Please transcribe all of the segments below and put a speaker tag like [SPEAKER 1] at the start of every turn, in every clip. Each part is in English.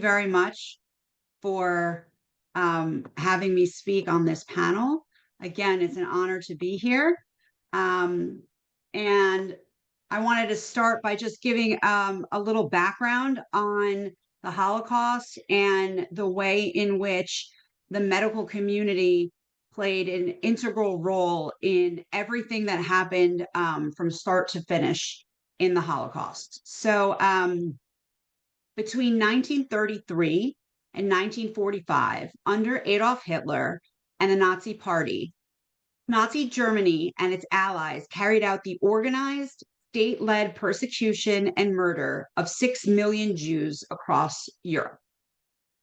[SPEAKER 1] Very much for having me speak on this panel. Again, it's an honor to be here. Um, and I wanted to start by just giving a little background on the Holocaust and the way in which the medical community played an integral role in everything that happened from start to finish in the Holocaust. So, between 1933 and 1945, under Adolf Hitler and the Nazi Party, Nazi Germany and its allies carried out the organized, state led persecution and murder of 6 million Jews across Europe.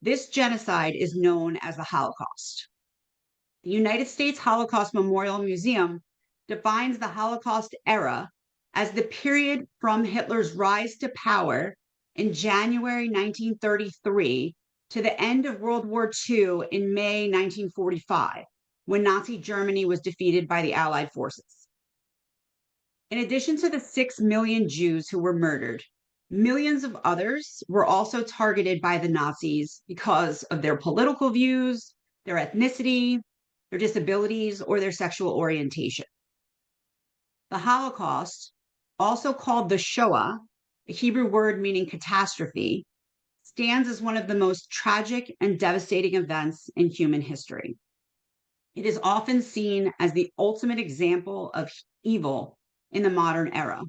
[SPEAKER 1] This genocide is known as the Holocaust. The United States Holocaust Memorial Museum defines the Holocaust era as the period from Hitler's rise to power in January 1933 to the end of World War II in May 1945, when Nazi Germany was defeated by the Allied forces. In addition to the 6 million Jews who were murdered, millions of others were also targeted by the Nazis because of their political views, their ethnicity, their disabilities, or their sexual orientation. The Holocaust, also called the Shoah, a Hebrew word meaning catastrophe, stands as one of the most tragic and devastating events in human history. It is often seen as the ultimate example of evil in the modern era.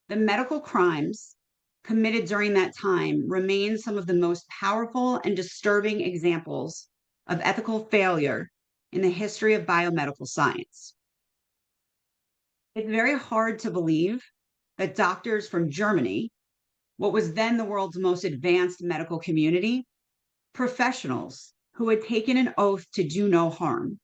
[SPEAKER 1] The medical crimes committed during that time remain some of the most powerful and disturbing examples of ethical failure in the history of biomedical science. It's very hard to believe that doctors from Germany, what was then the world's most advanced medical community, professionals who had taken an oath to do no harm,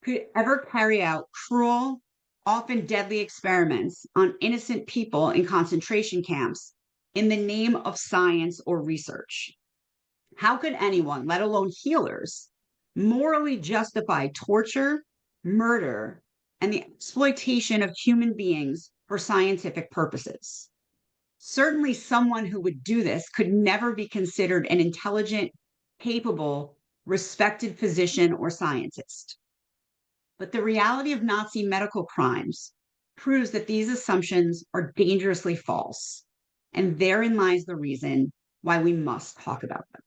[SPEAKER 1] could ever carry out cruel, often deadly experiments on innocent people in concentration camps in the name of science or research. How could anyone, let alone healers, morally justify torture, murder, and the exploitation of human beings for scientific purposes? Certainly, someone who would do this could never be considered an intelligent, capable, respected physician or scientist. But the reality of Nazi medical crimes proves that these assumptions are dangerously false. And therein lies the reason why we must talk about them.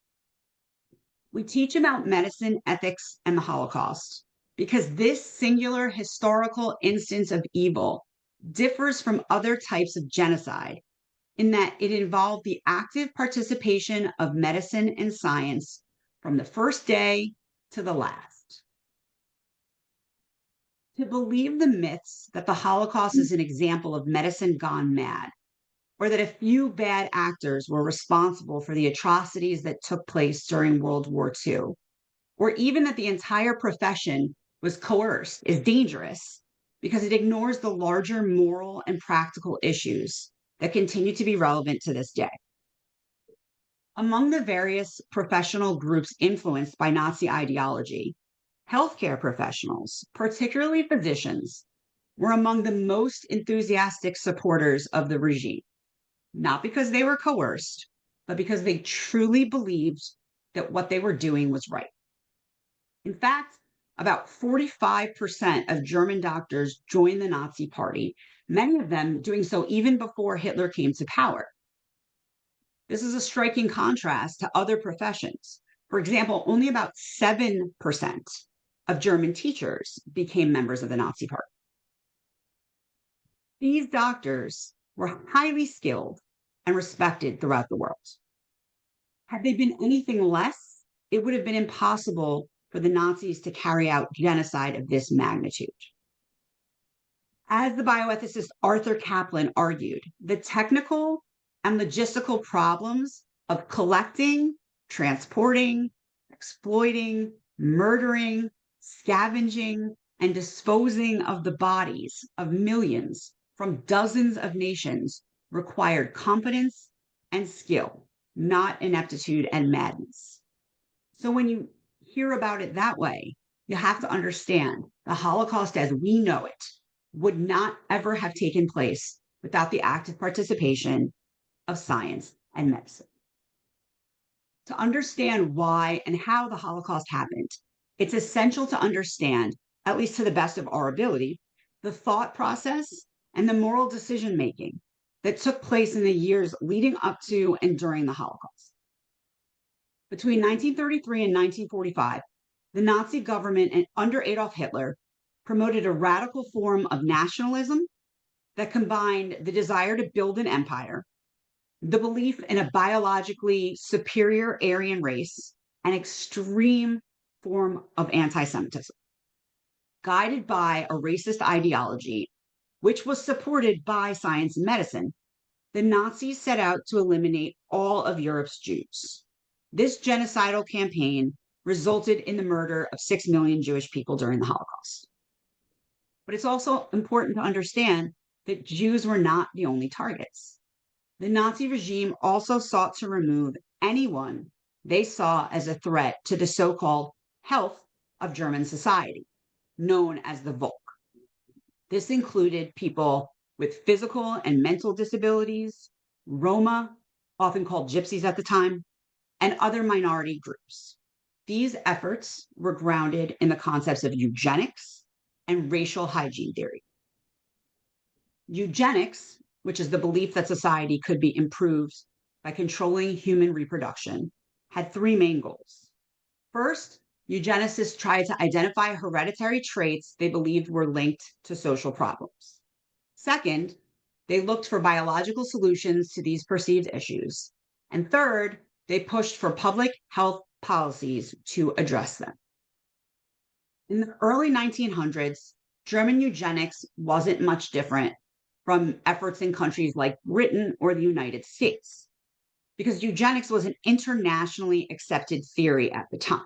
[SPEAKER 1] We teach about medicine, ethics, and the Holocaust because this singular historical instance of evil differs from other types of genocide in that it involved the active participation of medicine and science from the first day to the last. To believe the myths that the Holocaust is an example of medicine gone mad, or that a few bad actors were responsible for the atrocities that took place during World War II, or even that the entire profession was coerced, is dangerous because it ignores the larger moral and practical issues that continue to be relevant to this day. Among the various professional groups influenced by Nazi ideology, healthcare professionals, particularly physicians, were among the most enthusiastic supporters of the regime, not because they were coerced, but because they truly believed that what they were doing was right. In fact, about 45% of German doctors joined the Nazi Party, many of them doing so even before Hitler came to power. This is a striking contrast to other professions. For example, only about 7% of German teachers became members of the Nazi Party. These doctors were highly skilled and respected throughout the world. Had they been anything less, it would have been impossible for the Nazis to carry out genocide of this magnitude. As the bioethicist Arthur Caplan argued, the technical and logistical problems of collecting, transporting, exploiting, murdering, scavenging, and disposing of the bodies of millions from dozens of nations required competence and skill, not ineptitude and madness. So when you hear about it that way, you have to understand the Holocaust as we know it would not ever have taken place without the active participation of science and medicine. To understand why and how the Holocaust happened, it's essential to understand, at least to the best of our ability, the thought process and the moral decision making that took place in the years leading up to and during the Holocaust. Between 1933 and 1945, the Nazi government under Adolf Hitler promoted a radical form of nationalism that combined the desire to build an empire, the belief in a biologically superior Aryan race, an extreme form of anti Semitism. Guided by a racist ideology, which was supported by science and medicine, the Nazis set out to eliminate all of Europe's Jews. This genocidal campaign resulted in the murder of 6 million Jewish people during the Holocaust. But it's also important to understand that Jews were not the only targets. The Nazi regime also sought to remove anyone they saw as a threat to the so-called health of German society, known as the Volk. This included people with physical and mental disabilities, Roma, often called gypsies at the time, and other minority groups. These efforts were grounded in the concepts of eugenics and racial hygiene theory. Eugenics, which is the belief that society could be improved by controlling human reproduction, had three main goals. First, eugenicists tried to identify hereditary traits they believed were linked to social problems. Second, they looked for biological solutions to these perceived issues. And third, they pushed for public health policies to address them. In the early 1900s, German eugenics wasn't much different from efforts in countries like Britain or the United States, because eugenics was an internationally accepted theory at the time.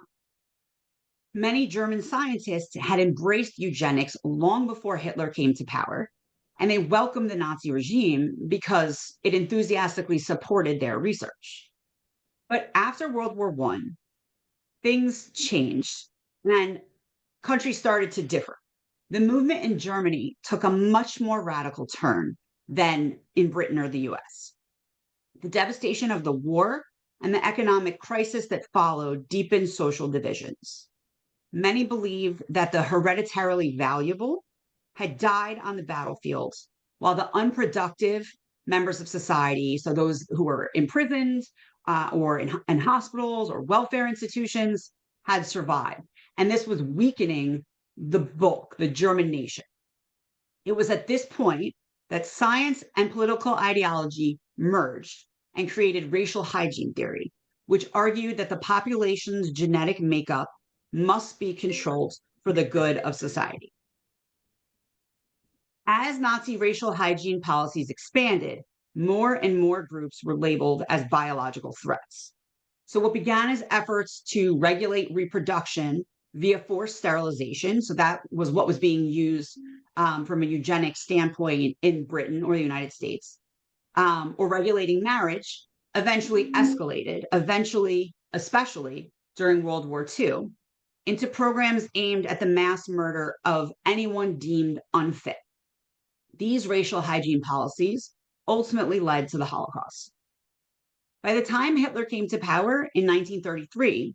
[SPEAKER 1] Many German scientists had embraced eugenics long before Hitler came to power, and they welcomed the Nazi regime because it enthusiastically supported their research. But after World War I, things changed and countries started to differ. The movement in Germany took a much more radical turn than in Britain or the US. The devastation of the war and the economic crisis that followed deepened social divisions. Many believed that the hereditarily valuable had died on the battlefield, while the unproductive members of society, so those who were imprisoned or in hospitals or welfare institutions, had survived. And this was weakening the Volk, the German nation. It was at this point that science and political ideology merged and created racial hygiene theory, which argued that the population's genetic makeup must be controlled for the good of society. As Nazi racial hygiene policies expanded, more and more groups were labeled as biological threats. So what began as efforts to regulate reproduction via forced sterilization, so that was what was being used from a eugenic standpoint in Britain or the United States, or regulating marriage, eventually escalated, especially during World War II, into programs aimed at the mass murder of anyone deemed unfit. These racial hygiene policies ultimately led to the Holocaust. By the time Hitler came to power in 1933,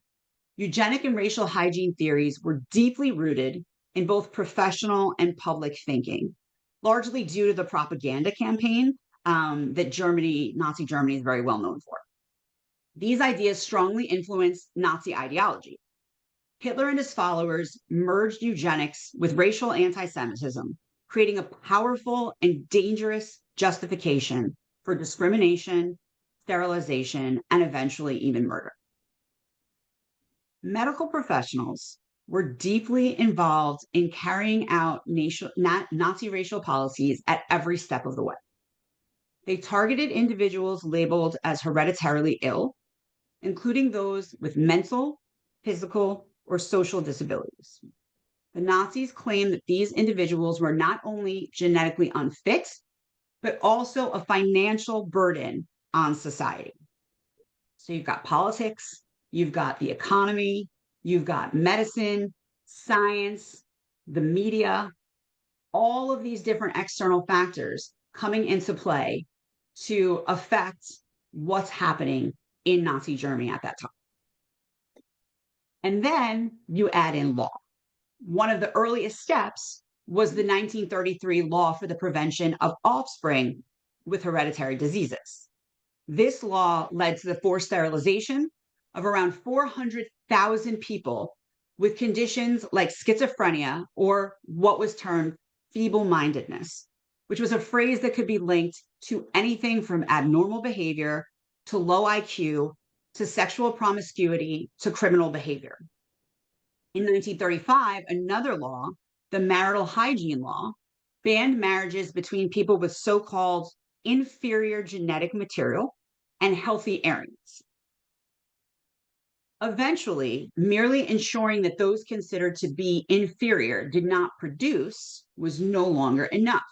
[SPEAKER 1] eugenic and racial hygiene theories were deeply rooted in both professional and public thinking, largely due to the propaganda campaign that Nazi Germany is very well known for. These ideas strongly influenced Nazi ideology. Hitler and his followers merged eugenics with racial anti-Semitism, creating a powerful and dangerous justification for discrimination, sterilization, and eventually even murder. Medical professionals were deeply involved in carrying out Nazi racial policies at every step of the way. They targeted individuals labeled as hereditarily ill, including those with mental, physical, or social disabilities. The Nazis claimed that these individuals were not only genetically unfit, but also a financial burden on society. So you've got politics, you've got the economy, you've got medicine, science, the media, all of these different external factors coming into play to affect what's happening in Nazi Germany at that time. And then you add in law. One of the earliest steps was the 1933 law for the prevention of offspring with hereditary diseases. This law led to the forced sterilization of around 400,000 people with conditions like schizophrenia or what was termed feeble-mindedness, which was a phrase that could be linked to anything from abnormal behavior to low IQ to sexual promiscuity to criminal behavior. In 1935, another law, the marital hygiene law, banned marriages between people with so-called inferior genetic material and healthy areas. Eventually, merely ensuring that those considered to be inferior did not produce was no longer enough.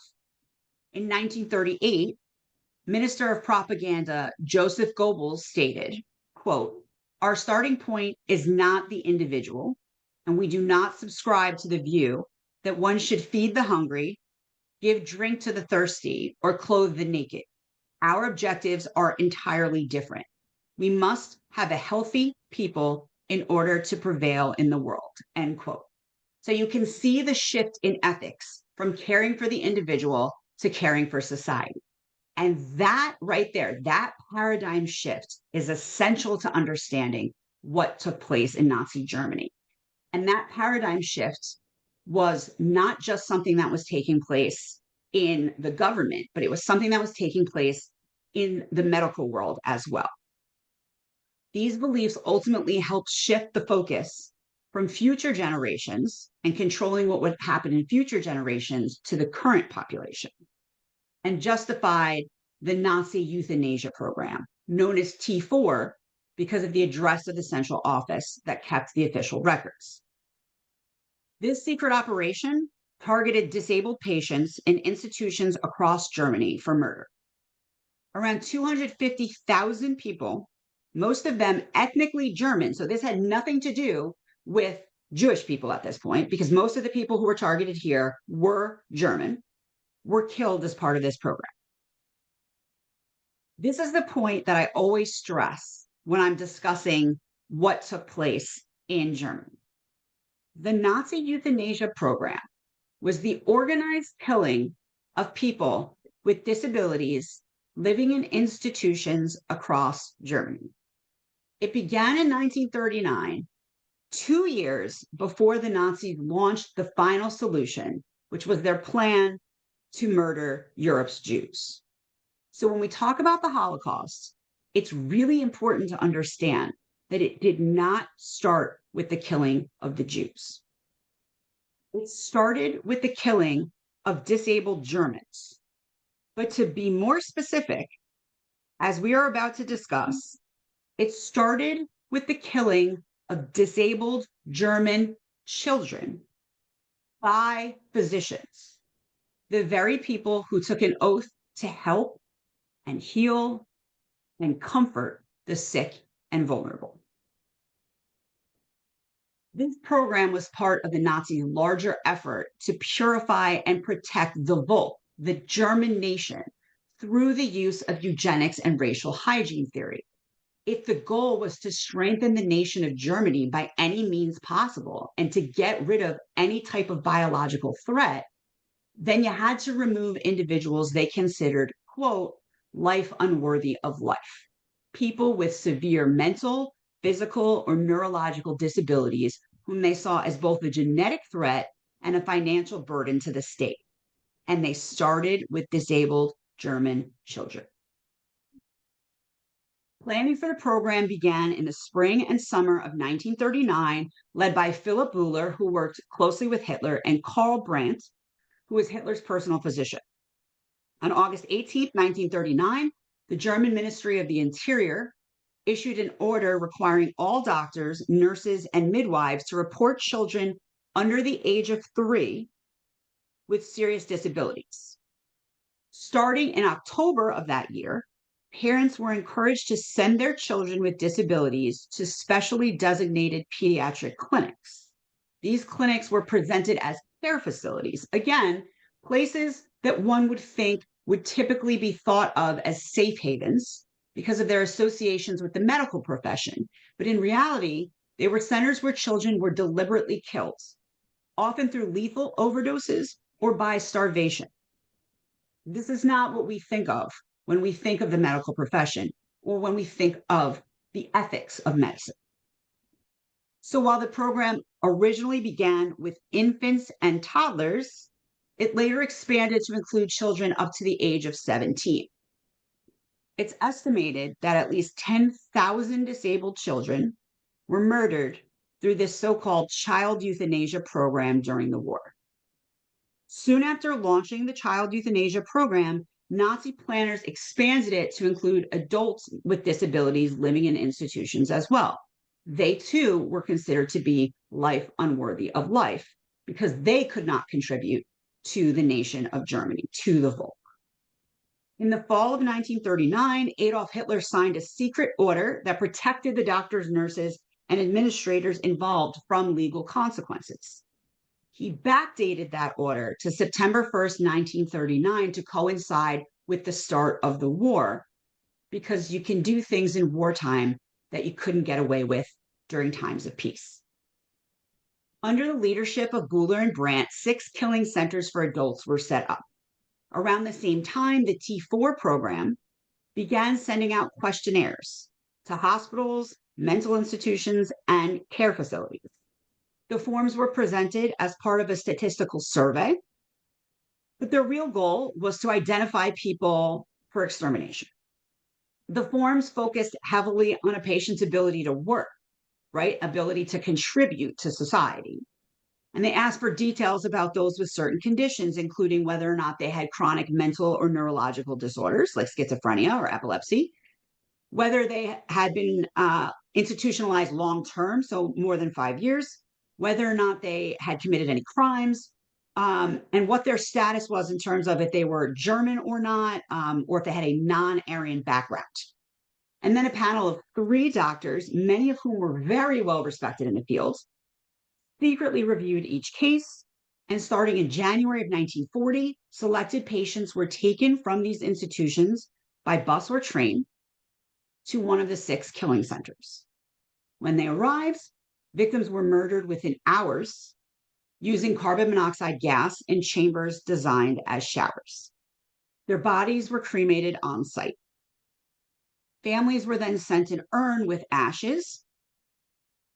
[SPEAKER 1] In 1938, Minister of Propaganda Joseph Goebbels stated, quote, "Our starting point is not the individual, and we do not subscribe to the view that one should feed the hungry, give drink to the thirsty, or clothe the naked. Our objectives are entirely different. We must have a healthy people in order to prevail in the world," end quote. So you can see the shift in ethics from caring for the individual to caring for society. And that right there, that paradigm shift is essential to understanding what took place in Nazi Germany. And that paradigm shift was not just something that was taking place in the government, but it was something that was taking place in the medical world as well. These beliefs ultimately helped shift the focus from future generations and controlling what would happen in future generations to the current population, and justified the Nazi euthanasia program, known as T4, because of the address of the central office that kept the official records. This secret operation targeted disabled patients in institutions across Germany for murder. Around 250,000 people, most of them ethnically German, so this had nothing to do with Jewish people at this point, because most of the people who were targeted here were German, were killed as part of this program. This is the point that I always stress when I'm discussing what took place in Germany. The Nazi euthanasia program was the organized killing of people with disabilities living in institutions across Germany. It began in 1939, 2 years before the Nazis launched the final solution, which was their plan to murder Europe's Jews. So when we talk about the Holocaust, it's really important to understand that it did not start with the killing of the Jews. It started with the killing of disabled Germans. But to be more specific, as we are about to discuss, it started with the killing of disabled German children by physicians, the very people who took an oath to help and heal and comfort the sick and vulnerable. This program was part of the Nazi larger effort to purify and protect the Volk, the German nation, through the use of eugenics and racial hygiene theory. If the goal was to strengthen the nation of Germany by any means possible and to get rid of any type of biological threat, then you had to remove individuals they considered, quote, life unworthy of life. People with severe mental, physical, or neurological disabilities whom they saw as both a genetic threat and a financial burden to the state. And they started with disabled German children. Planning for the program began in the spring and summer of 1939, led by Philip Buhler, who worked closely with Hitler, and Karl Brandt, who was Hitler's personal physician. On August 18, 1939, the German Ministry of the Interior issued an order requiring all doctors, nurses, and midwives to report children under the age of 3 with serious disabilities. Starting in October of that year, parents were encouraged to send their children with disabilities to specially designated pediatric clinics. These clinics were presented as care facilities, again, places that one would think would typically be thought of as safe havens because of their associations with the medical profession. But in reality, They were centers where children were deliberately killed, often through lethal overdoses or by starvation. This is not what we think of when we think of the medical profession or when we think of the ethics of medicine. So while the program originally began with infants and toddlers, it later expanded to include children up to the age of 17. It's estimated that at least 10,000 disabled children were murdered through this so-called child euthanasia program during the war. Soon after launching the child euthanasia program, Nazi planners expanded it to include adults with disabilities living in institutions as well. They too were considered to be life unworthy of life because they could not contribute to the nation of Germany, to the Volk. In the fall of 1939, Adolf Hitler signed a secret order that protected the doctors, nurses, and administrators involved from legal consequences. He backdated that order to September 1st, 1939 to coincide with the start of the war, because you can do things in wartime that you couldn't get away with during times of peace. Under the leadership of Buhler and Brandt, 6 killing centers for adults were set up. Around the same time, the T4 program began sending out questionnaires to hospitals, mental institutions, and care facilities. The forms were presented as part of a statistical survey, but their real goal was to identify people for extermination. The forms focused heavily on a patient's ability to work, right? Ability to contribute to society. And they asked for details about those with certain conditions, including whether or not they had chronic mental or neurological disorders like schizophrenia or epilepsy, whether they had been institutionalized long-term, so more than 5 years, whether or not they had committed any crimes, and what their status was in terms of if they were German or not, or if they had a non-Aryan background. And then a panel of 3 doctors, many of whom were very well respected in the field, secretly reviewed each case, and starting in January of 1940, selected patients were taken from these institutions by bus or train to one of the 6 killing centers. When they arrived, victims were murdered within hours using carbon monoxide gas in chambers designed as showers. Their bodies were cremated on site. Families were then sent an urn with ashes,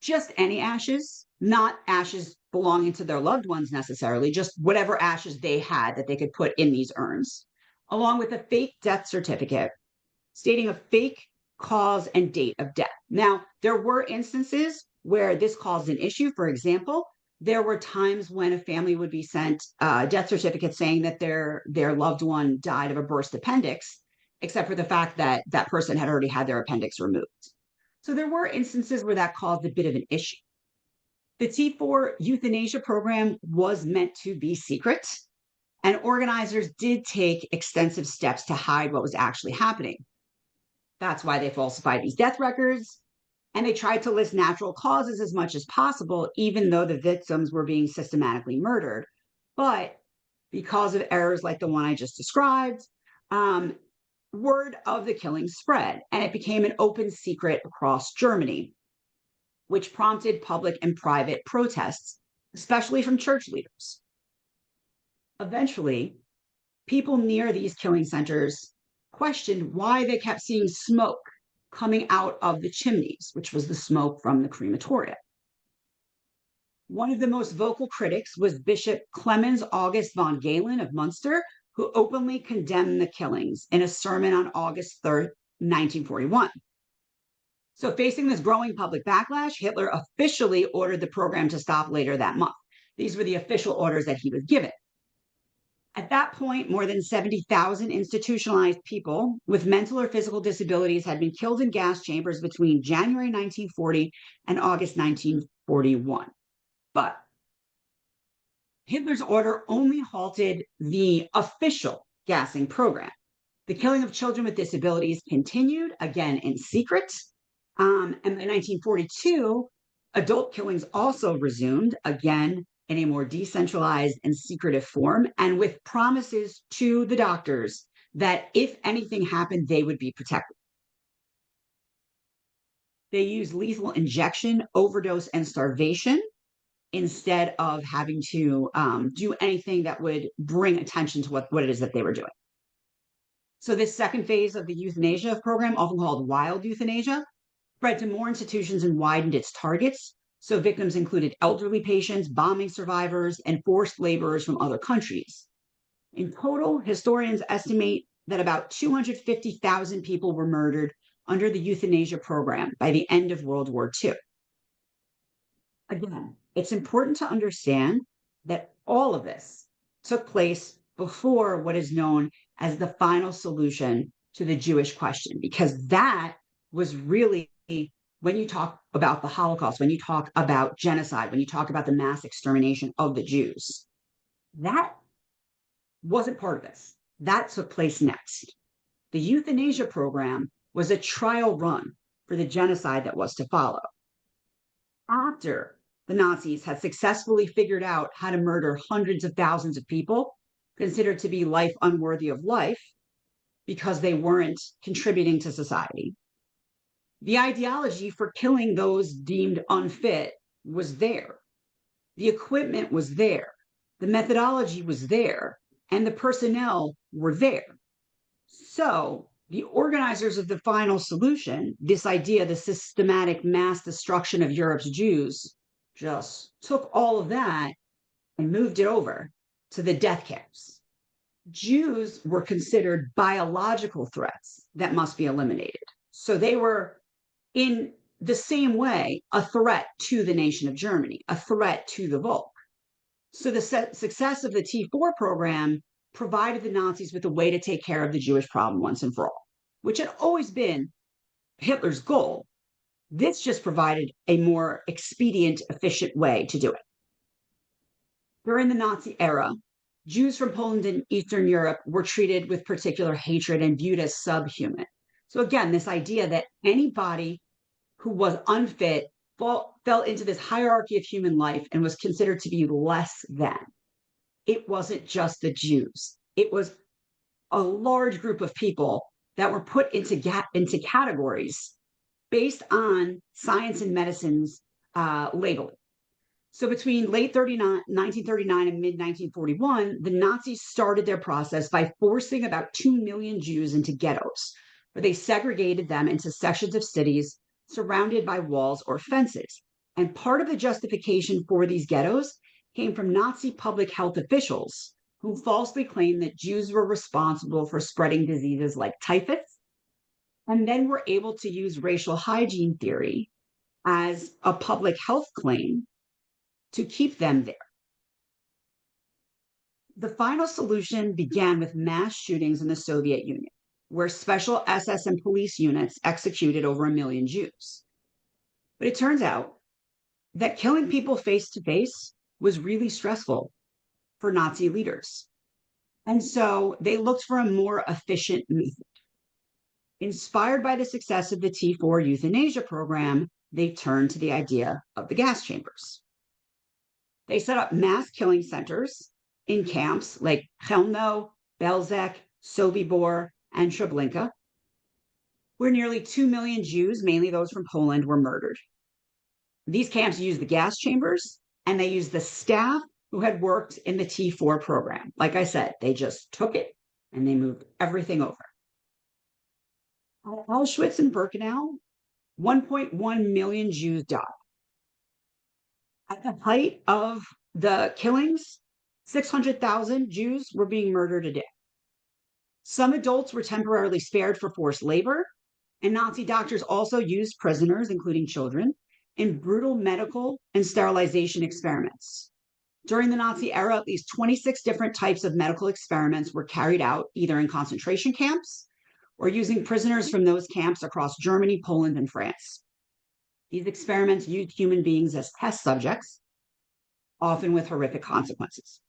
[SPEAKER 1] just any ashes, not ashes belonging to their loved ones necessarily, just whatever ashes they had that they could put in these urns, along with a fake death certificate stating a fake cause and date of death. Now, there were instances where this caused an issue. For example, there were times when a family would be sent a death certificate saying that their loved one died of a burst appendix, except for the fact that that person had already had their appendix removed. So there were instances where that caused a bit of an issue. The T4 euthanasia program was meant to be secret, and organizers did take extensive steps to hide what was actually happening. That's why they falsified these death records, and they tried to list natural causes as much as possible, even though the victims were being systematically murdered. But because of errors like the one I just described, word of the killing spread, and it became an open secret across Germany, which prompted public and private protests, especially from church leaders. Eventually, people near these killing centers questioned why they kept seeing smoke coming out of the chimneys, which was the smoke from the crematoria. One of the most vocal critics was Bishop Clemens August von Gallin of Munster, who openly condemned the killings in a sermon on August 3rd, 1941. So facing this growing public backlash, Hitler officially ordered the program to stop later that month. These were the official orders that he was given. At that point, more than 70,000 institutionalized people with mental or physical disabilities had been killed in gas chambers between January 1940 and August 1941. But Hitler's order only halted the official gassing program. The killing of children with disabilities continued, again in secret. And in 1942, adult killings also resumed, again in a more decentralized and secretive form, and with promises to the doctors that if anything happened, they would be protected. They used lethal injection, overdose, and starvation instead of having to do anything that would bring attention to what it is that they were doing. So this second phase of the euthanasia program, often called wild euthanasia, spread to more institutions and widened its targets. So victims included elderly patients, bombing survivors, and forced laborers from other countries. In total, historians estimate that about 250,000 people were murdered under the euthanasia program by the end of World War II. Again, it's important to understand that all of this took place before what is known as the final solution to the Jewish question, because that was really, when you talk about the Holocaust, when you talk about genocide, when you talk about the mass extermination of the Jews, that wasn't part of this. That took place next. The euthanasia program was a trial run for the genocide that was to follow. After the Nazis had successfully figured out how to murder hundreds of thousands of people considered to be life unworthy of life because they weren't contributing to society, the ideology for killing those deemed unfit was there. The equipment was there. The methodology was there. And the personnel were there. So the organizers of the final solution, this idea, the systematic mass destruction of Europe's Jews, just took all of that and moved it over to the death camps. Jews were considered biological threats that must be eliminated. So they were, in the same way, a threat to the nation of Germany, a threat to the Volk. So the success of the T4 program provided the Nazis with a way to take care of the Jewish problem once and for all, which had always been Hitler's goal. This just provided a more expedient, efficient way to do it. During the Nazi era, Jews from Poland and Eastern Europe were treated with particular hatred and viewed as subhuman. So again, this idea that anybody who was unfit fell into this hierarchy of human life and was considered to be less than. It wasn't just the Jews. It was a large group of people that were put into categories based on science and medicine's labeling. So between late 1939 and mid-1941, the Nazis started their process by forcing about 2 million Jews into ghettos, where they segregated them into sections of cities surrounded by walls or fences. And part of the justification for these ghettos came from Nazi public health officials who falsely claimed that Jews were responsible for spreading diseases like typhus, and then were able to use racial hygiene theory as a public health claim to keep them there. The final solution began with mass shootings in the Soviet Union, where special SS and police units executed over 1 million Jews. But it turns out that killing people face to face was really stressful for Nazi leaders. And so they looked for a more efficient method. Inspired by the success of the T4 euthanasia program, they turned to the idea of the gas chambers. They set up mass killing centers in camps like Chelmno, Belzec, Sobibor, and Treblinka, where nearly 2 million Jews, mainly those from Poland, were murdered. These camps used the gas chambers, and they used the staff who had worked in the T4 program. Like I said, they just took it and they moved everything over. At Auschwitz and Birkenau, 1.1 million Jews died. At the height of the killings, 600,000 Jews were being murdered a day. Some adults were temporarily spared for forced labor, and Nazi doctors also used prisoners, including children, in brutal medical and sterilization experiments. During the Nazi era, at least 26 different types of medical experiments were carried out, either in concentration camps or using prisoners from those camps across Germany, Poland, and France. These experiments used human beings as test subjects, often with horrific consequences.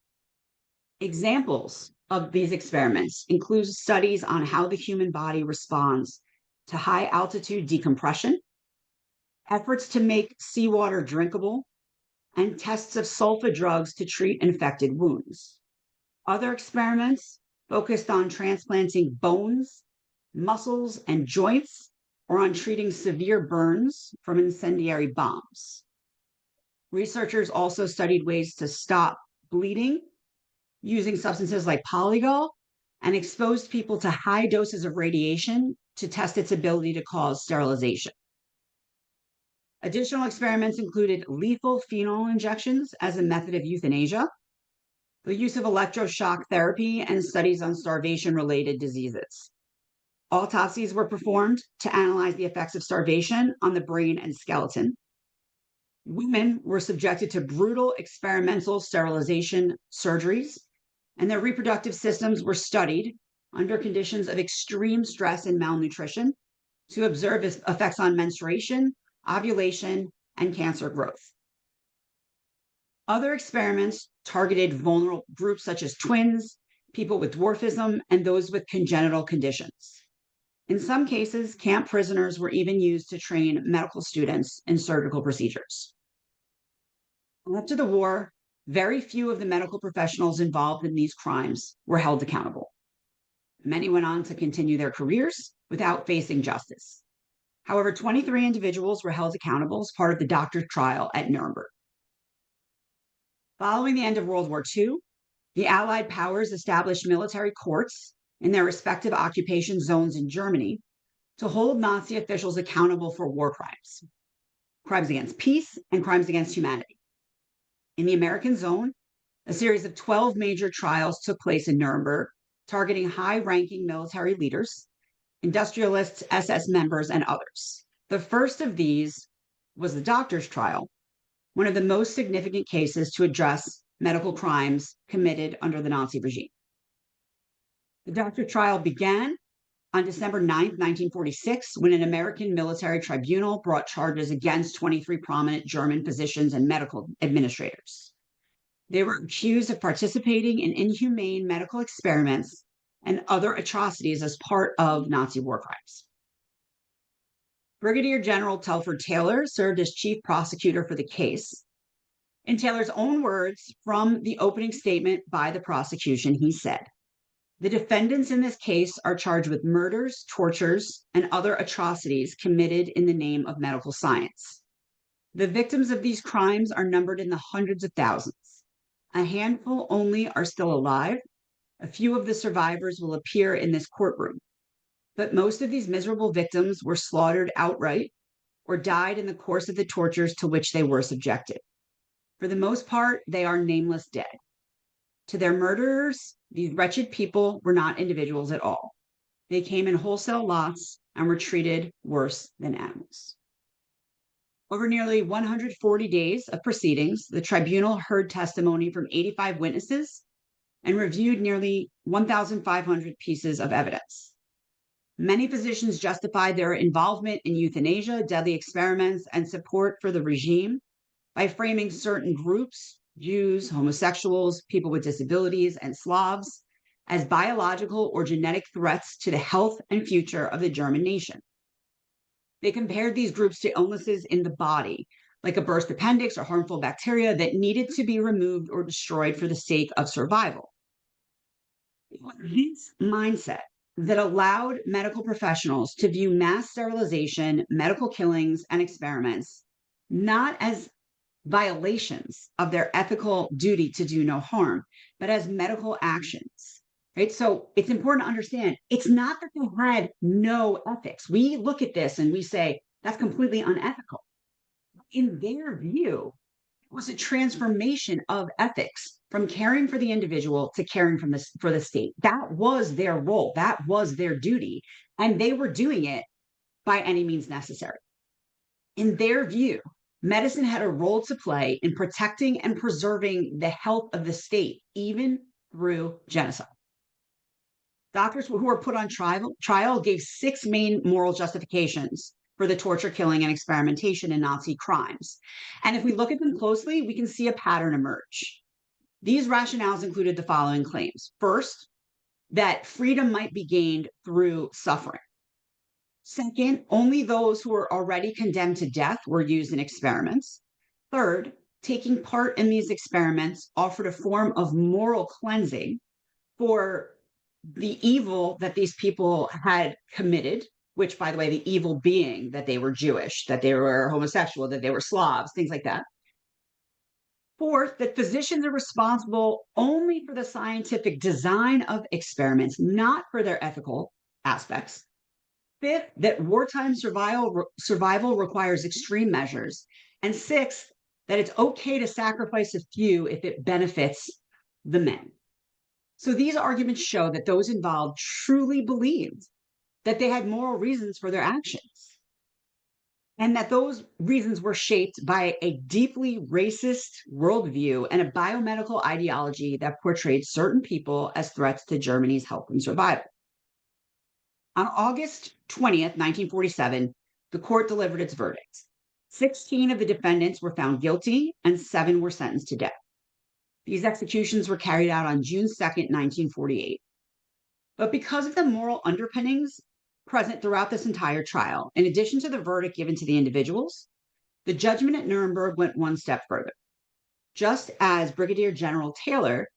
[SPEAKER 1] Examples of these experiments include studies on how the human body responds to high altitude decompression, efforts to make seawater drinkable, and tests of sulfa drugs to treat infected wounds. Other experiments focused on transplanting bones, muscles, and joints or on treating severe burns from incendiary bombs. Researchers also studied ways to stop bleeding using substances like polygol and exposed people to high doses of radiation to test its ability to cause sterilization. Additional experiments included lethal phenol injections as a method of euthanasia, the use of electroshock therapy, and studies on starvation-related diseases. Autopsies were performed to analyze the effects of starvation on the brain and skeleton. Women were subjected to brutal experimental sterilization surgeries, and their reproductive systems were studied under conditions of extreme stress and malnutrition to observe effects on menstruation, ovulation, and cancer growth. Other experiments targeted vulnerable groups such as twins, people with dwarfism, and those with congenital conditions. In some cases, camp prisoners were even used to train medical students in surgical procedures. After the war, very few of the medical professionals involved in these crimes were held accountable. Many went on to continue their careers without facing justice. However, 23 individuals were held accountable as part of the doctor's trial at Nuremberg. Following the end of World War II, the Allied powers established military courts in their respective occupation zones in Germany to hold Nazi officials accountable for war crimes, crimes against peace, and crimes against humanity. In the American zone, a series of 12 major trials took place in Nuremberg, targeting high-ranking military leaders, industrialists, SS members, and others. The first of these was the doctor's trial, one of the most significant cases to address medical crimes committed under the Nazi regime. The doctor trial began on December 9, 1946, when an American military tribunal brought charges against 23 prominent German physicians and medical administrators. They were accused of participating in inhumane medical experiments and other atrocities as part of Nazi war crimes. Brigadier General Telford Taylor served as chief prosecutor for the case. In Taylor's own words from the opening statement by the prosecution, he said, "The defendants in this case are charged with murders, tortures, and other atrocities committed in the name of medical science. The victims of these crimes are numbered in the hundreds of thousands. A handful only are still alive. A few of the survivors will appear in this courtroom. But most of these miserable victims were slaughtered outright or died in the course of the tortures to which they were subjected. For the most part, they are nameless dead. To their murderers, these wretched people were not individuals at all. They came in wholesale lots and were treated worse than animals." Over nearly 140 days of proceedings, the tribunal heard testimony from 85 witnesses and reviewed nearly 1,500 pieces of evidence. Many physicians justified their involvement in euthanasia, deadly experiments, and support for the regime by framing certain groups, Jews, homosexuals, people with disabilities, and Slavs, as biological or genetic threats to the health and future of the German nation. They compared these groups to illnesses in the body, like a burst appendix or harmful bacteria that needed to be removed or destroyed for the sake of survival. This mindset that allowed medical professionals to view mass sterilization, medical killings, and experiments not as violations of their ethical duty to do no harm, but as medical actions, right? So it's important to understand, it's not that they had no ethics. We look at this and we say, that's completely unethical. In their view, it was a transformation of ethics from caring for the individual to caring for the state. That was their role. That was their duty. And they were doing it by any means necessary. In their view, medicine had a role to play in protecting and preserving the health of the state, even through genocide. Doctors who were put on trial gave 6 main moral justifications for the torture, killing, and experimentation in Nazi crimes. And if we look at them closely, we can see a pattern emerge. These rationales included the following claims. First, that freedom might be gained through suffering. Second, only those who were already condemned to death were used in experiments. Third, taking part in these experiments offered a form of moral cleansing for the evil that these people had committed which, by the way, the evil being that they were Jewish, that they were homosexual, that they were Slavs, things like that. Fourth, that physicians are responsible only for the scientific design of experiments, not for their ethical aspects. Fifth, that wartime survival requires extreme measures. And sixth, that it's okay to sacrifice a few if it benefits the men. So these arguments show that those involved truly believed that they had moral reasons for their actions, and that those reasons were shaped by a deeply racist worldview and a biomedical ideology that portrayed certain people as threats to Germany's health and survival. On August 20th, 1947, the court delivered its verdict. 16 of the defendants were found guilty and 7 were sentenced to death. These executions were carried out on June 2nd, 1948. But because of the moral underpinnings present throughout this entire trial, in addition to the verdict given to the individuals, the judgment at Nuremberg went one step further. Just as Brigadier General Taylor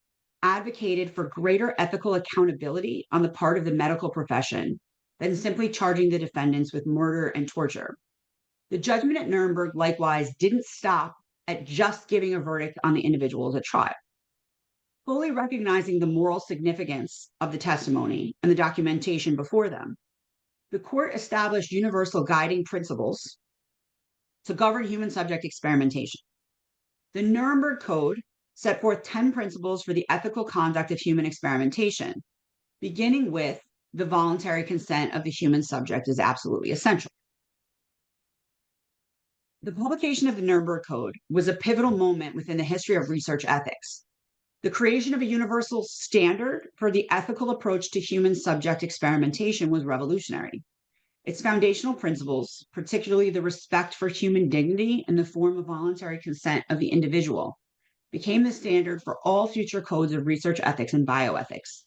[SPEAKER 1] advocated for greater ethical accountability on the part of the medical profession than simply charging the defendants with murder and torture, the judgment at Nuremberg likewise didn't stop at just giving a verdict on the individuals at trial. Fully recognizing the moral significance of the testimony and the documentation before them, the court established universal guiding principles to govern human subject experimentation. The Nuremberg Code set forth 10 principles for the ethical conduct of human experimentation, beginning with the voluntary consent of the human subject is absolutely essential. The publication of the Nuremberg Code was a pivotal moment within the history of research ethics. The creation of a universal standard for the ethical approach to human subject experimentation was revolutionary. Its foundational principles, particularly the respect for human dignity in the form of voluntary consent of the individual, became the standard for all future codes of research ethics and bioethics.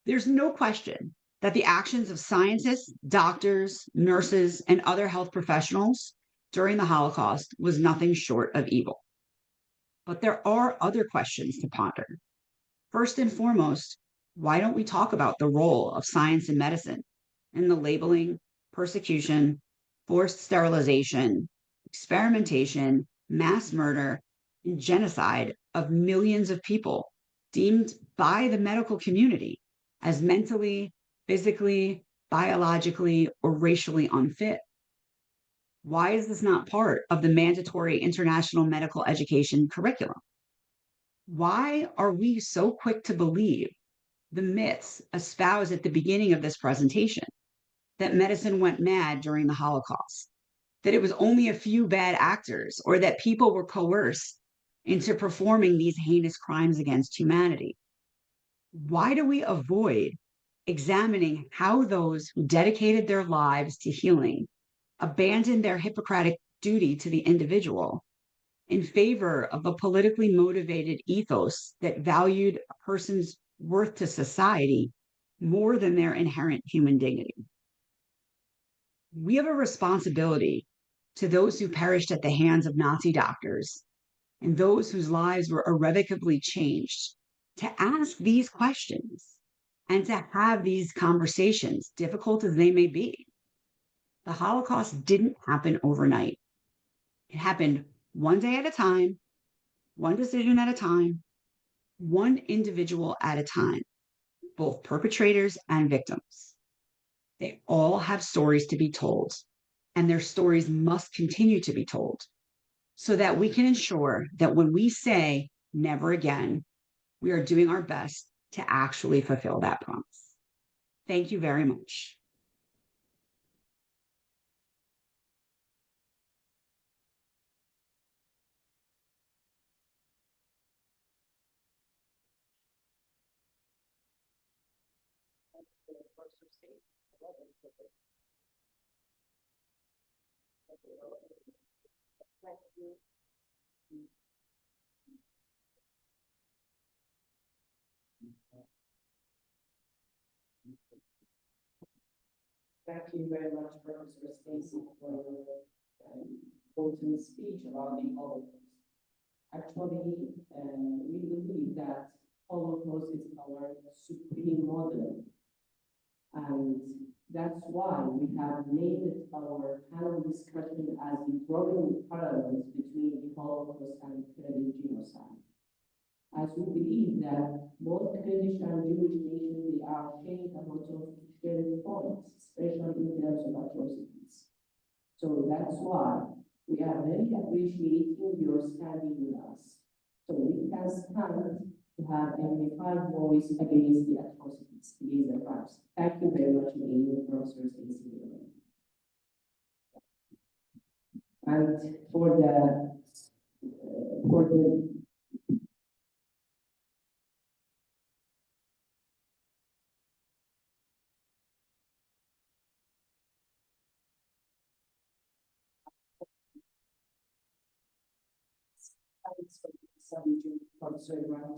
[SPEAKER 1] There's no question that the actions of scientists, doctors, nurses, and other health professionals during the Holocaust was nothing short of evil. But there are other questions to ponder. First and foremost, why don't we talk about the role of science and medicine in the labeling, persecution, forced sterilization, experimentation, mass murder, and genocide of millions of people deemed by the medical community as mentally, physically, biologically, or racially unfit? Why is this not part of the mandatory international medical education curriculum? Why are we so quick to believe the myths espoused at the beginning of this presentation, that medicine went mad during the Holocaust, that it was only a few bad actors, or that people were coerced into performing these heinous crimes against humanity? Why do we avoid examining how those who dedicated their lives to healing abandoned their Hippocratic duty to the individual in favor of a politically motivated ethos that valued a person's worth to society more than their inherent human dignity? We have a responsibility to those who perished at the hands of Nazi doctors and those whose lives were irrevocably changed to ask these questions and to have these conversations, difficult as they may be. The Holocaust didn't happen overnight. It happened one day at a time, one decision at a time, one individual at a time, both perpetrators and victims. They all have stories to be told, and their stories must continue to be told so that we can ensure that when we say never again, we are doing our best to actually fulfill that promise. Thank you very much.
[SPEAKER 2] Thank you very much, Professor Stacy, for your important speech about the Holocaust. Actually, we believe that Holocaust is our supreme model, and That's why we have named our panel discussion as the growing parallels between the Holocaust and Kurdish genocide. As we believe that both Kurdish and Jewish nations, they are sharing a lot of shared points, especially in terms of atrocities. So that's why we are very appreciating your standing with us. So we can stand to have a unified voice against the atrocities, against the crimes. Thank you very much again, Professor Stacy. And for the Professor Ibrahim,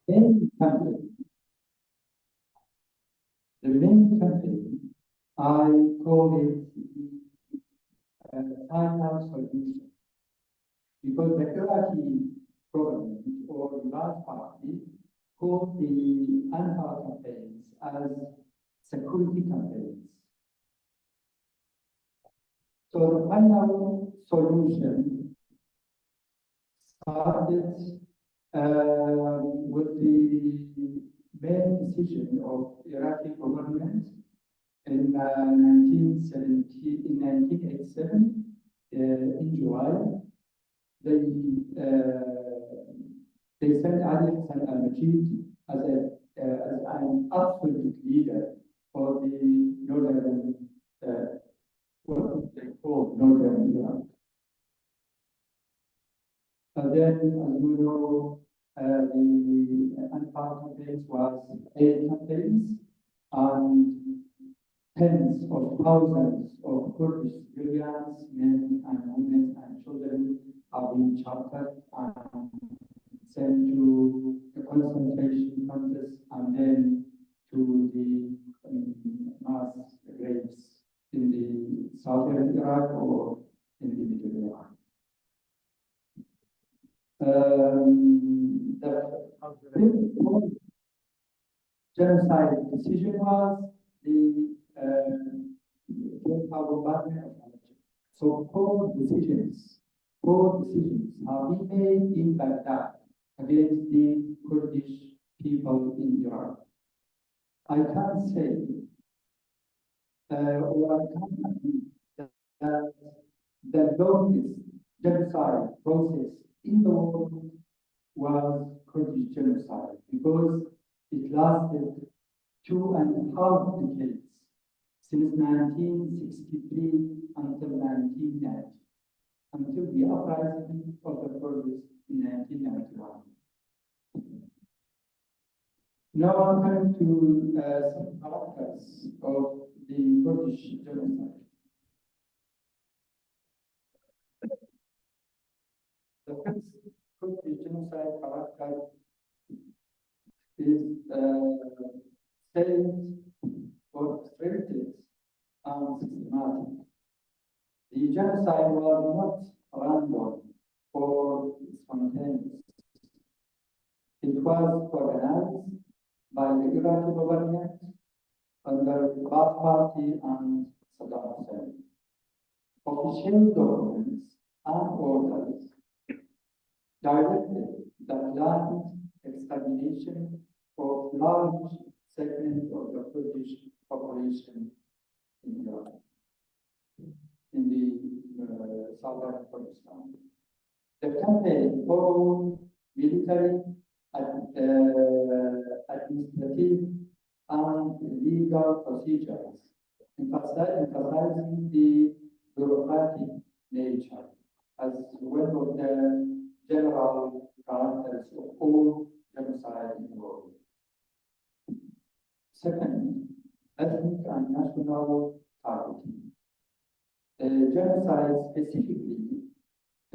[SPEAKER 3] main campaign, the main campaign, I call it the final solution, because the Iraqi government or the Ba'ath Party called the Anfal campaigns as security campaigns. So the final solution started with the main decision of Iraqi government in 1987 in July. They sent Ali Hassan al-Majid as an absolute leader for the northern, what they call northern Iraq. And then, as you know, the Anfal campaigns was 8 campaigns, and tens of thousands of Kurdish civilians, men and women and children have been chartered and sent to the concentration camps and then to the mass graves in the southern Iraq or in the middle Iraq. The genocide decision was the so four decisions have been made in Baghdad against the Kurdish people in Iraq. I can't say or I can't agree that the longest genocide process in the world was Kurdish genocide, because it lasted 2.5 decades, since 1963 until 1990, until the uprising of the Kurds in 1991. Now I'm going to some characters of the Kurdish genocide. The first Kurdish genocide character is failed, orchestrated, and systematic. The genocide was not random or spontaneous. It was organized by the Iraqi government under the Ba'ath Party and Saddam Hussein. Official documents and orders directed the planned extermination of large segments of the Kurdish population in Iraq, in the southern Kurdistan. The campaign followed military, administrative, and legal procedures, emphasizing the bureaucratic nature as one of the general characters of all genocide in the world. Second, ethnic and national targeting. Genocide specifically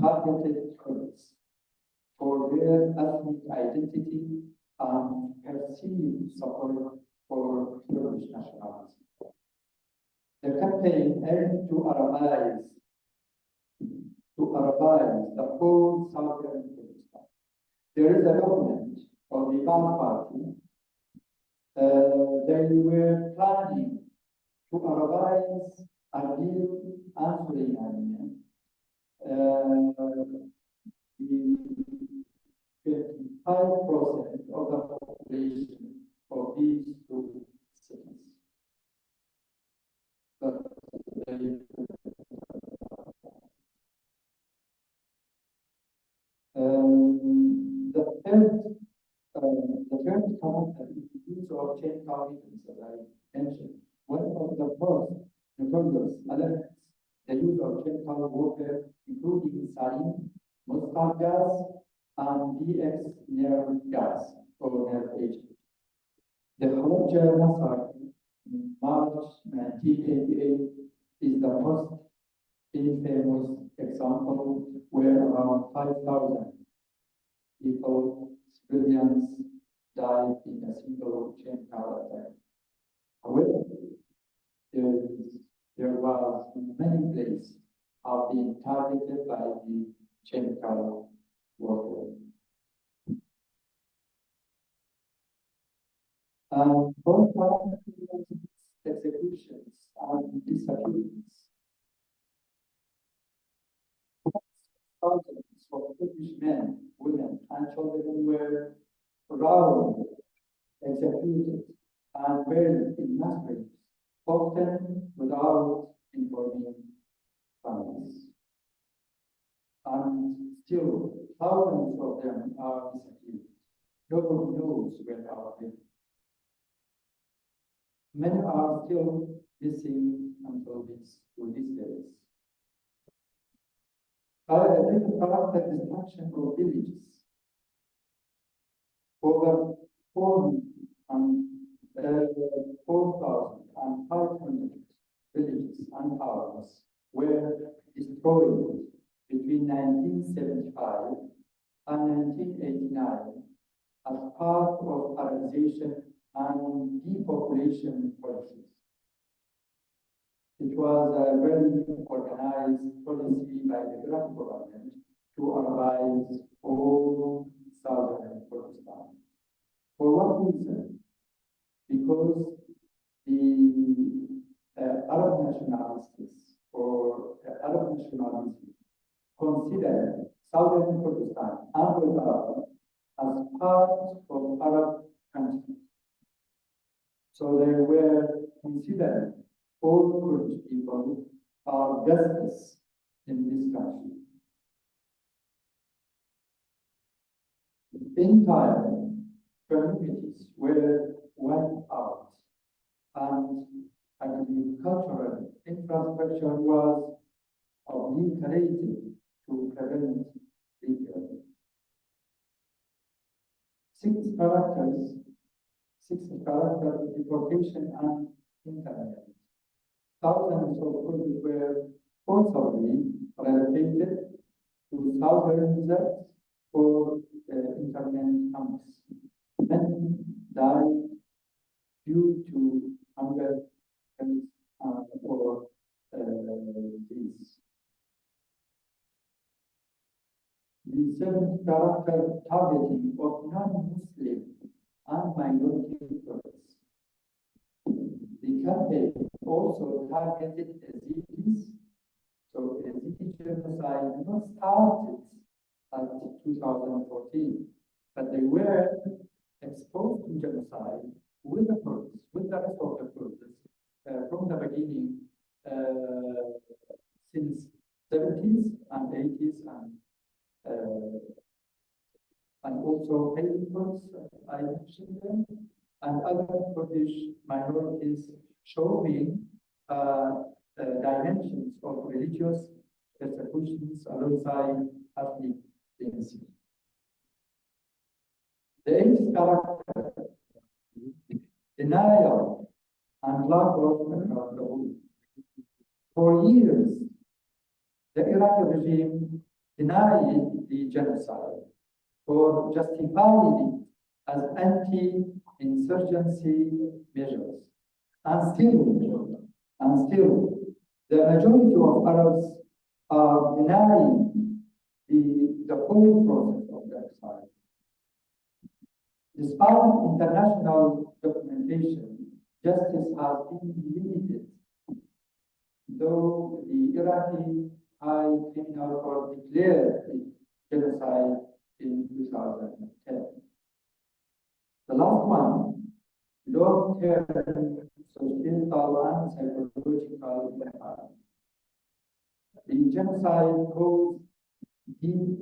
[SPEAKER 3] targeted Kurds for their ethnic identity and perceived support for Kurdish nationality. The campaign aimed to Arabize the whole southern Kurdistan. There is a document of the Ba'ath Party. They were planning to Arabize Arbil and Suleimania. The 55% of the population of these two cities. But the third character is the use of chain cognizance, as I mentioned. One of the most notorious elements, the use of chemical warfare, including sarin, mustard gas, and VX nerve gas or nerve agent. The Holocaust massacre in March 1988 is the most infamous example, where around 5,000 people, civilians, died in a single chemical attack. However, there was many places have been targeted by the chemical warfare. For executions and disappearances, thousands of Kurdish men, women, and children were rounded, executed, and buried in mass graves, often without informing families. And still, thousands of them are disappeared. Nobody knows where they are living. Many are still missing until these days. The destruction of villages. Over 4,500 villages and towns were destroyed between 1975 and 1989 as part of Arabization and depopulation policies. It was a very organized policy by the Iraqi government to Arabize all southern Kurdistan. For what reason? Because the Arab nationalists or Arab nationalism considered southern Kurdistan and West Arab as part of Arab countries. So they were considered all Kurdish people are guests in this country. Entire communities were wiped out, and agricultural infrastructure was obliterated to prevent rebuilding. Six character deportation and internment. Thousands of Kurds were forcibly relocated to southern deserts for internment camps. Many died due to hunger or disease. The seventh character targeting of non-Muslim and minority groups. The campaign also targeted Yazidis, so Yazidi genocide not started at 2014, but they were exposed to genocide with the Kurds, with the rest of the Kurds, from the beginning, since 70s and 80s and also Haiti Kurds, I mentioned them, and other Kurdish minorities showing dimensions of religious persecutions alongside ethnic cleansing. The eighth character, denial and lack of accountability. For years, the Iraqi regime denied the genocide or justified it as anti-insurgency measures. And still, the majority of Arabs are denying the whole process of genocide. Despite international documentation, justice has been limited, though the Iraqi High Criminal Court declared genocide in 2010. The last one, long-term societal and psychological impact. The genocide caused deep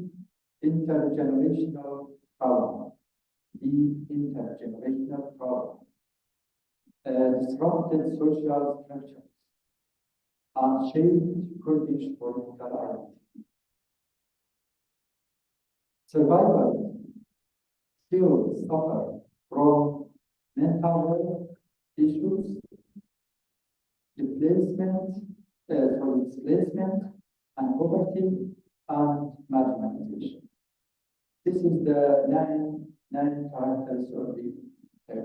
[SPEAKER 3] intergenerational trauma, disrupted social structures, and shaped Kurdish political identity. Survivors still suffer from mental health issues, displacement and poverty and marginalization. This is the 9 9 characters of the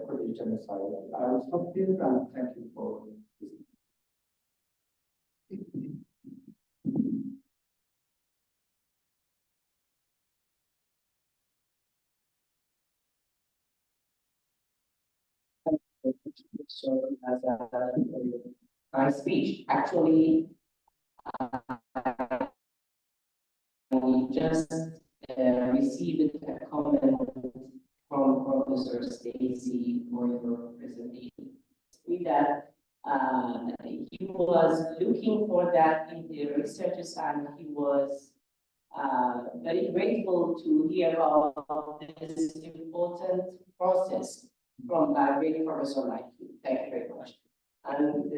[SPEAKER 3] Kurdish genocide. I will stop here and thank you for listening.
[SPEAKER 2] So as my speech, actually, we just received a comment from Professor Stacy for your presentation. See that he was looking for that in the researches, and he was very grateful to hear about this important process from a great professor like you. Thank you very much. And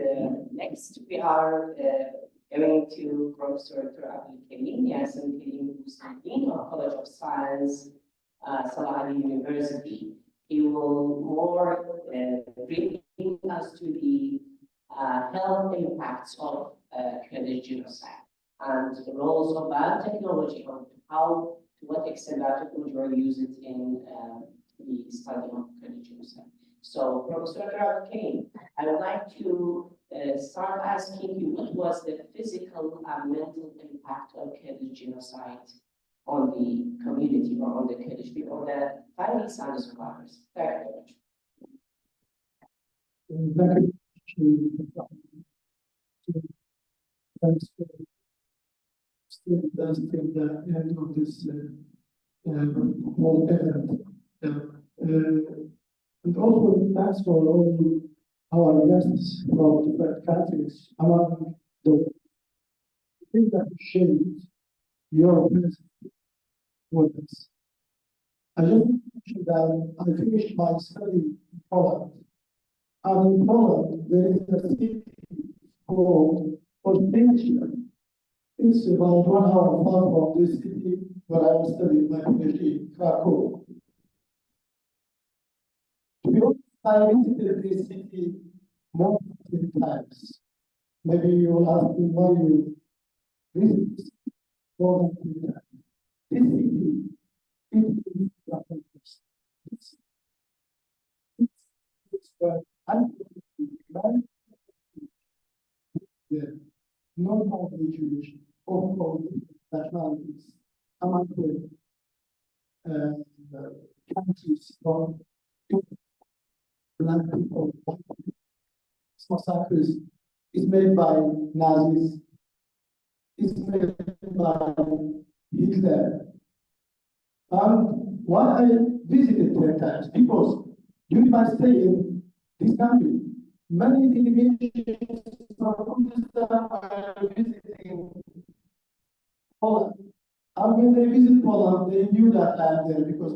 [SPEAKER 2] next we are going to Professor Abdulkareem, Karim, who's the Dean of College of Science, Salah University. He will more bring us to the health impacts of Kurdish genocide and the roles of biotechnology and how, to what extent biotechnology are used in the study of Kurdish genocide. So, Professor Karim, I would like to start asking you, what was the physical and mental impact of Kurdish genocide on the community or on the Kurdish people, or the families and the survivors? Thank you very much.
[SPEAKER 3] Thank you. Thanks for the end of this whole event. And also thanks for all our guests from different countries. Among the things that shaped your presence with us. I just mentioned that I finished my study in Poland. And in Poland, there is a city called Kurdish. It's about 1 hour far from this city where I was studying my PhD, Krakow. To be honest, I visited this city more than 10 times. Maybe you will ask me why you visit this city more than 10 times. This city is where the normal education of all nationalities among the countries from black people. This massacre is made by Nazis, is made by Hitler. And why I visited 10 times? Because during my stay in this country, many delegations from Kurdistan are visiting Poland. And when they visit Poland, they knew that I am there because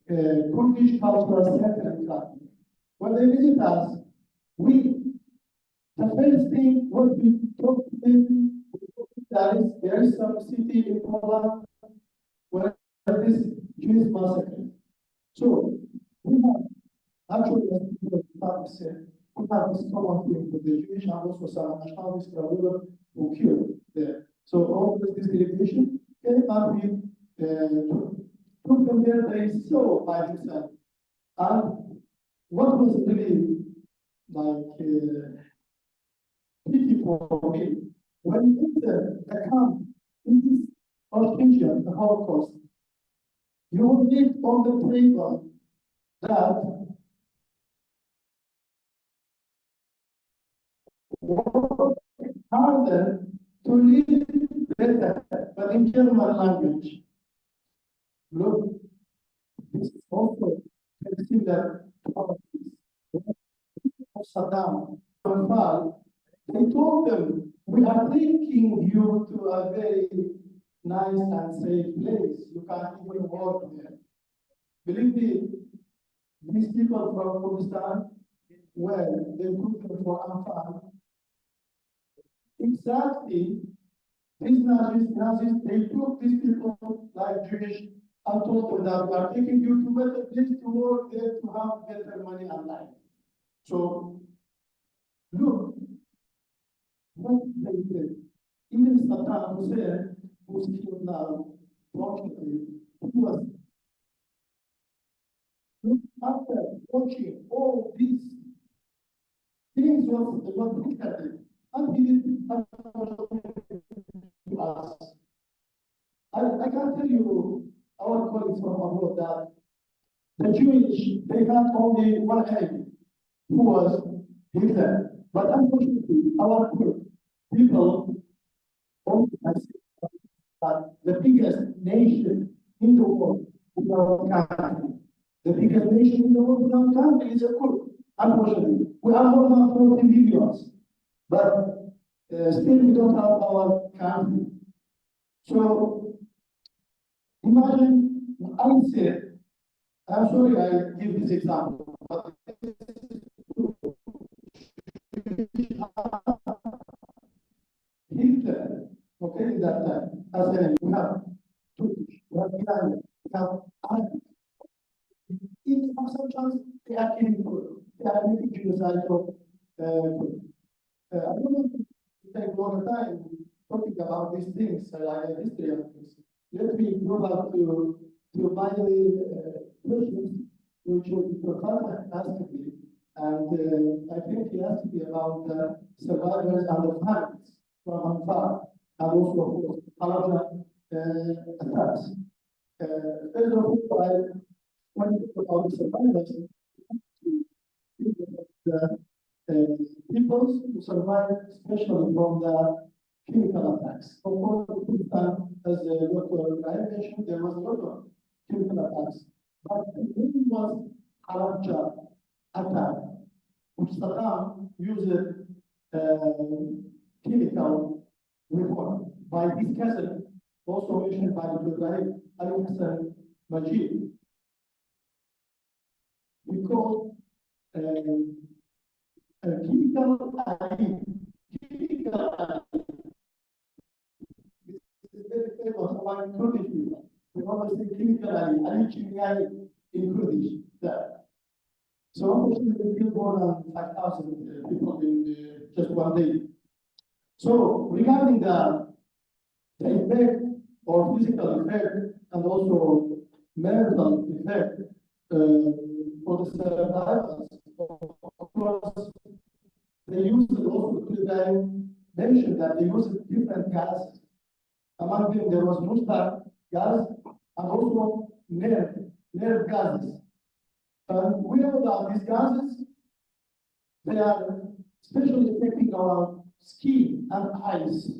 [SPEAKER 3] Kurdish cultural center in Krakow. When they visit us, the first thing what we talk to them, there is some city in Poland where this Jewish massacre. So we have actually, as people have said, we have this common thing with the Jewish and also some nationalists who killed there. So all this delegation came up with took them there, they saw by himself. And what was really like pity for me, when we enter the camp in this Auschwitz, the Holocaust, you will meet on the table that harder to live better, but in German language. Look, this is also a similar politics. Saddam and Fall, they told them, we are taking you to a very nice and safe place. You can't even walk there. Believe me, these people from Kurdistan, well, they put them for Anfal. Exactly, these Nazis, they took these people like Jewish and told them that we are taking you to better place to work there to have better money and life. So, look, what they did. Even Saddam Hussein, who's killed now, fortunately, he was Look, after watching all these things, what look at it, and he did to us. I can tell you, our colleagues from abroad, that the Jewish, they had only one enemy, who was Hitler. But unfortunately, our poor people only accept that the biggest nation in the world is our country. The biggest nation in the world is our country is a Kurd. Unfortunately, we are more than 40 millions, but still we don't have our country. So imagine, I said, I'm sorry I give this example, but Hitler, okay, in that time, as an we have Turkish, we have Iran, we have Arab. In some chance, they are killing Kurd. They are making genocide of Kurd. I don't want to take a long time talking about these things, like the history of this. Let me go back to my questions, which Professor asked me, and I think he asked me about survivors and the families from Anfar, and also, of course, Fallujah attacks. First of all, when you talk about survivors, the peoples who survived, especially from the chemical attacks. Of course, as Dr. Ibrahim mentioned, there was a lot of chemical attacks. But the main was Halabja attack, which Saddam used chemical weapon by his cousin, also mentioned by Dr. Ibrahim Ali Hassan Majid. Because chemical is very famous among Kurdish people. We always say chemical Ali in Kurdish. There. So unfortunately, we killed more than 5,000 people in just one day. So regarding the effect or physical effect and also mental effect for the survivors, of course, they used also to mention that they used different gases. Among them, there was mustard gas and also nerve gases. And we know that these gases, they are especially affecting our skin and eyes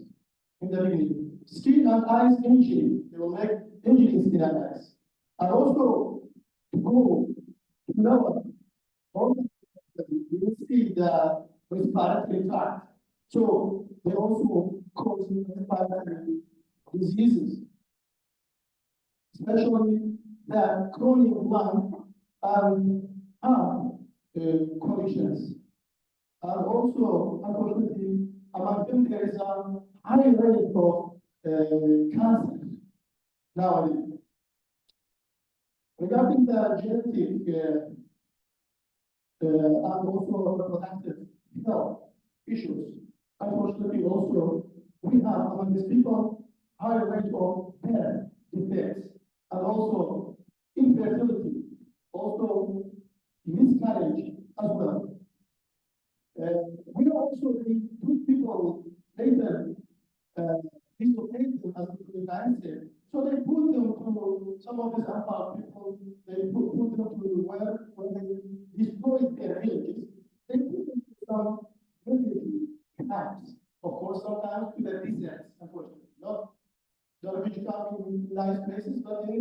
[SPEAKER 3] in the beginning. Skin and eyes injury, they will make injury in skin and eyes. And also, to go to lower, you will see the respiratory tract. So they also cause respiratory diseases, especially the chronic lung and heart conditions. And also, unfortunately, among them there is a high rate of cancer nowadays. Regarding the genetic and also reproductive health issues, unfortunately, also we have among these people high rate of birth defects and also infertility, also miscarriage as well. We also put people later dislocated as the answer. So they put them to some of these Afar people, they put them to where when they destroyed their villages, they put them to some refugee camps. Of course, sometimes to the deserts, unfortunately. Not the refugee camp in nice places, but in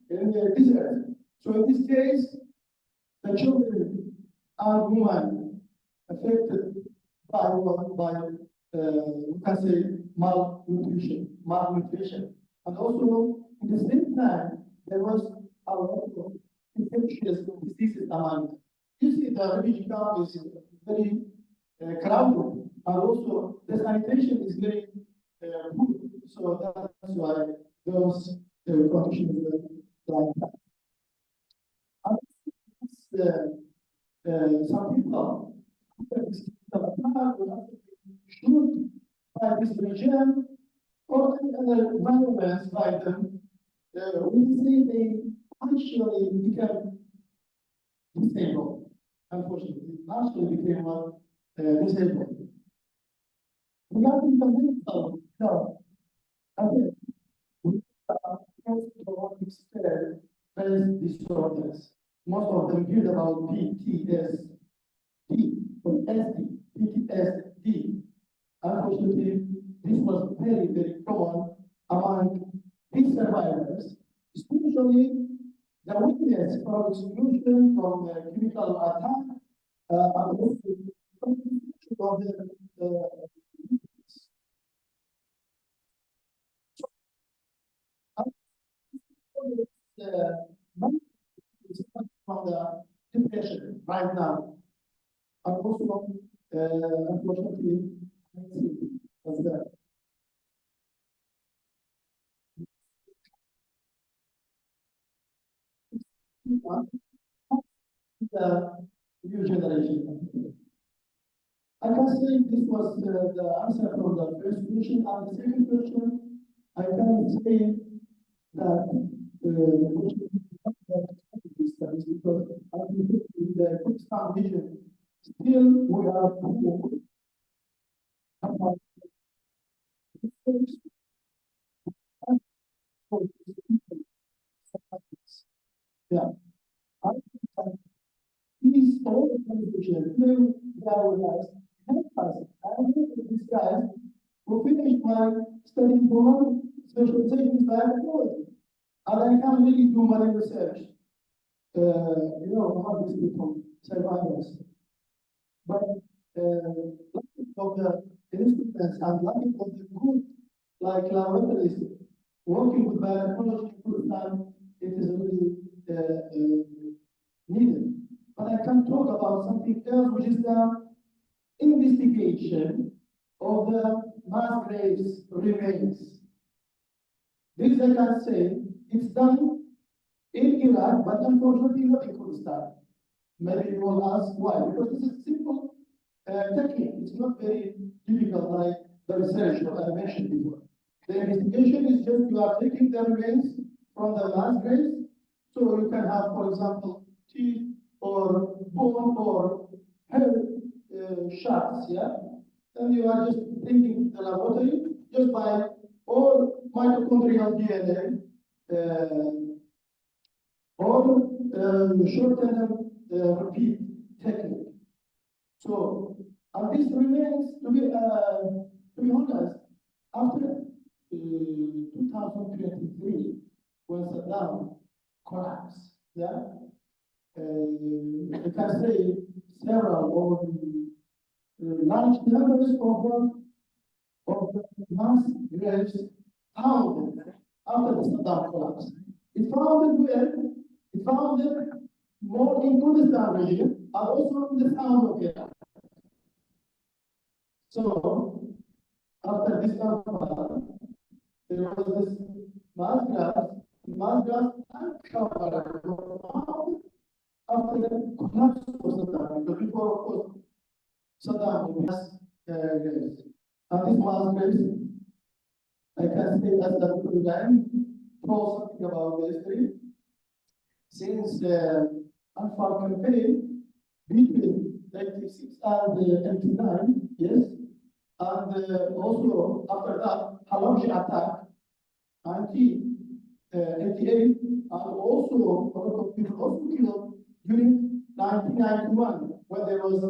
[SPEAKER 3] the desert. So in this case, the children and women affected by we can say malnutrition. And also, at the same time, there was a lot of infectious diseases among them. You see, the refugee camp is very crowded, and also the sanitation is very poor. So that's why those conditions were like that. And some people should by this regime or any other violence by them, we see they actually become
[SPEAKER 4] disabled. Unfortunately, partially became disabled. Regarding the mental health, again, we are post-traumatic stress disorders. Most of them heard about PTSD or SD, PTSD. Unfortunately, this was very, very common among these survivors, especially the witness from exclusion from the chemical attack, and also from the exclusion of the from the depression right now. And also, unfortunately, as the new generation. I can say this was the answer for the first question. And the second question, I can say that the question is studies because I think in the Kurdistan region, still we are poor about the first yeah. I think that these all organizations, even that with us, help us. I think that these guys will finish by studying for specializations like psychology. And I can't really do my research, how these people survivors. But lack of the instruments and lack of the good, like laboratories, working with biotechnology in Kurdistan, it is really needed. But I can talk about something else, which is the investigation of the mass graves remains. This I can say, it's done in Iraq, but unfortunately not in Kurdistan. Maybe you will ask why, because this is simple technique. It's not very difficult like the research that I mentioned before. The investigation is just you are taking the remains from the mass graves, so you can have, for example, teeth or bone or hair shots, yeah? And you are just taking the laboratory just by or mitochondrial DNA or short-term repeat technique. So, and this remains to be honest, after 2023, when Saddam collapsed, yeah, I can say several of the large numbers of the mass graves found after the Saddam collapse. It found where? It found more in Kurdistan region and also in the south of Iraq. So after this conflict, there was this mass graves uncovered after the collapse of Saddam, because before, of course, Saddam has graves. And this mass graves, I can say as the Ibrahim told something about the history. Since the Anfal campaign between 86 and 89, yes, and also after that, Halabja attack, 1988, and also a lot of people also killed during 1991 when there was a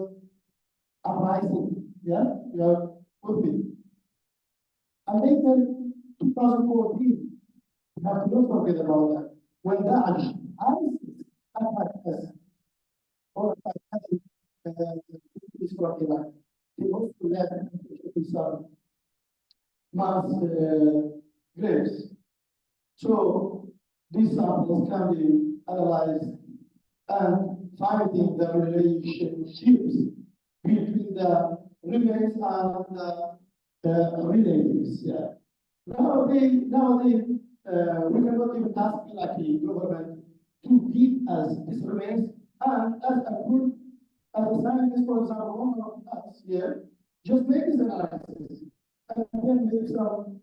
[SPEAKER 4] uprising. Yeah, you are with me. And later, 2014, we have to not forget about that. When Daesh, ISIS attacked us, or attacked from Iraq, they also left some mass graves. So these samples can be analyzed and finding the relationships between the remains and the relatives. Yeah. Nowadays, we cannot even ask Iraqi government to give us these remains, and as a group, as a scientist, for example, one of us here, just make this analysis and then make some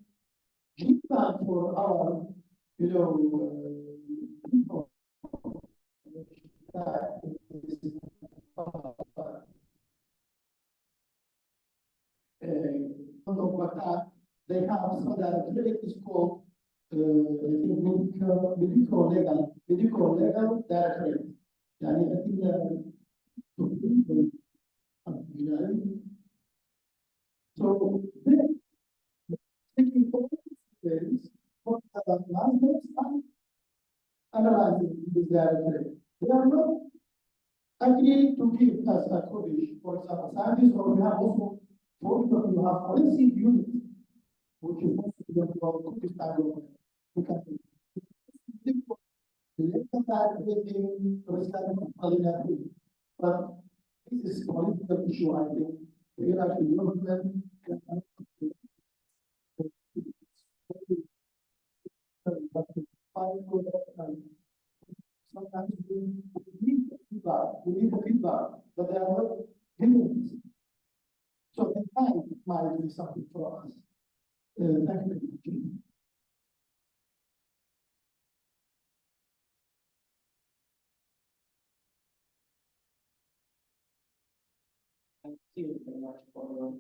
[SPEAKER 4] gene plan for our, people They have so that credit is called I think medical legal directorate. يعني I think so then taking all these what management and analyzing this directorate. They are not agree to give us a Kurdish, for example, scientists, or we have also you have forensic unit, which is also called Kurdish dialogue. You can but this is political issue, I think. We are actually sometimes we need the feedback, but they are not giving it. So the time might be something for us. Thank you.
[SPEAKER 2] Thank you very much for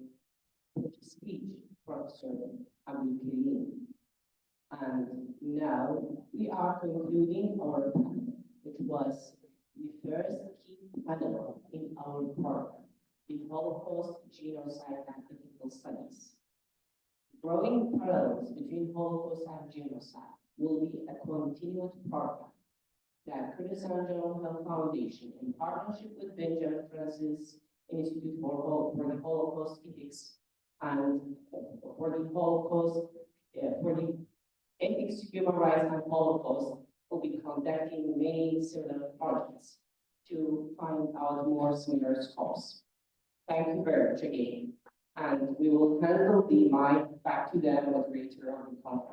[SPEAKER 2] your speech, Professor Abdulkareem. And now we are concluding our panel, which was the first key panel in our program, the Holocaust, Genocide, and Ethical Studies. Drawing parallels between Holocaust and Genocide will be a continued program that Kurdish General Health Foundation, in partnership with Benjamin Francis Institute for the Holocaust Ethics and for the Holocaust, for the Ethics, Human Rights, and Holocaust, will be conducting many similar projects to find out more similar scopes. Thank you very much again. And we will handle the mic back to the moderator on the conference.